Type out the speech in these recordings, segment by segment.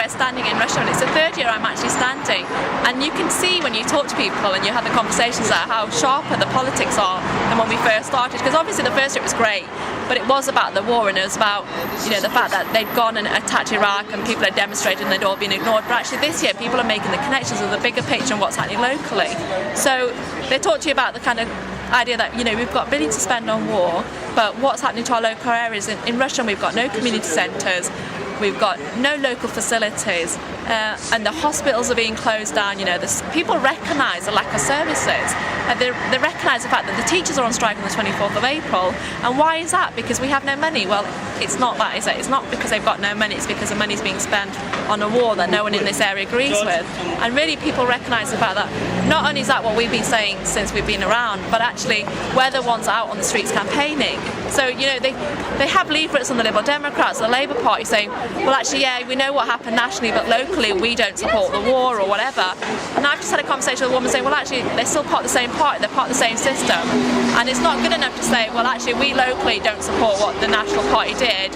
here standing in Rusholme. It's the third year I'm actually standing, and you can see when you talk to people and you have the conversations about how sharper the politics are than when we first started. Because obviously the first year it was great, but it was about the war, and it was about, you know, the fact that they'd gone and attacked Iraq and people had demonstrated and they'd all been ignored. But actually this year people are making the connections with the bigger picture and what's happening locally. So they talk to you about the kind of idea that, you know, we've got billions to spend on war, but what's happening to our local areas? In Rusholme we've got no community centres, we've got no local facilities, and the hospitals are being closed down. You know, people recognise the lack of services. They recognise the fact that the teachers are on strike on the 24th of April. And why is that? Because we have no money. Well, it's not that, is it? It's not because they've got no money, it's because the money's being spent on a war that no one in this area agrees with. And really people recognise the fact that not only is that what we've been saying since we've been around, but actually we're the ones out on the streets campaigning. So, you know, they have leaflets on the Liberal Democrats, the Labour Party, saying, well, actually, yeah, we know what happened nationally, but locally we don't support the war or whatever. And I've just had a conversation with a woman saying, well, actually, they're still part of the same party, they're part of the same system. And it's not good enough to say, well, actually, we locally don't support what the National Party did,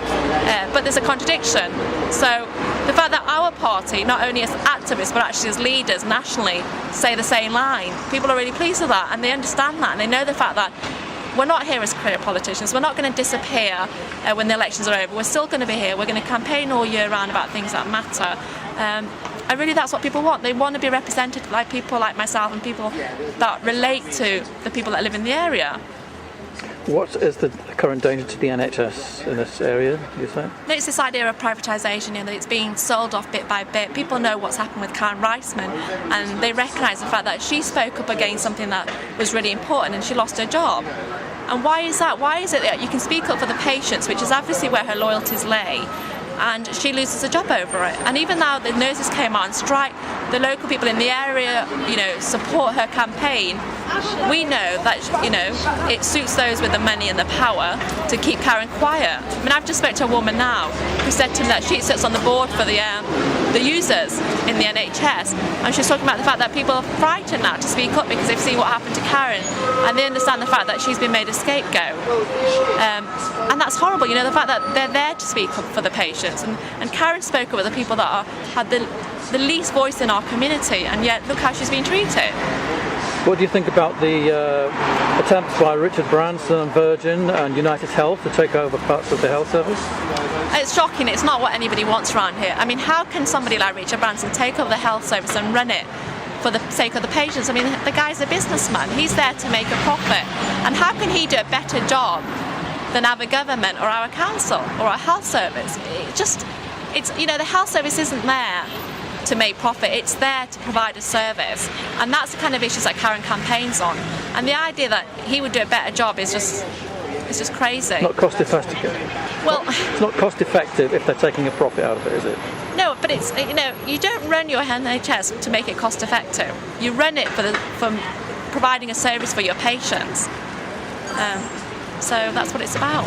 but there's a contradiction. So the fact that our party, not only as activists, but actually as leaders nationally, say the same line, people are really pleased with that, and they understand that, and they know the fact that we're not here as career politicians. We're not going to disappear when the elections are over. We're still going to be here. We're going to campaign all year round about things that matter. And really that's what people want. They want to be represented by people like myself and people that relate to the people that live in the area. What is the current danger to the NHS in this area, you say? It's this idea of privatisation, you know, that it's being sold off bit by bit. People know what's happened with Karen Reisman, and they recognise the fact that she spoke up against something that was really important and she lost her job. And why is that? Why is it that you can speak up for the patients, which is obviously where her loyalties lay, and she loses a job over it? And even now the nurses came out on strike, the local people in the area, you know, support her campaign. We know that, you know, it suits those with the money and the power to keep Karen quiet. I mean, I've just spoke to a woman now who said to me that she sits on the board for the users in the NHS, and she's talking about the fact that people are frightened now to speak up because they've seen what happened to Karen, and they understand the fact that she's been made a scapegoat. And that's horrible, you know, the fact that they're there to speak up for the patients. And Karen spoke up with the people that had the least voice in our community, and yet look how she's been treated. What do you think about the attempts by Richard Branson and Virgin and United Health to take over parts of the health service? It's shocking. It's not what anybody wants around here. I mean, how can somebody like Richard Branson take over the health service and run it for the sake of the patients? I mean, the guy's a businessman. He's there to make a profit. And how can he do a better job than our government or our council or our health service? It's you know, the health service isn't there to make profit, it's there to provide a service, and that's the kind of issues that Karen campaigns on. And the idea that he would do a better job is just crazy. Not cost effective. Well, it's not cost effective if they're taking a profit out of it, is it? No, but it's, you know, you don't run your NHS to make it cost effective. You run it for providing a service for your patients. So that's what it's about.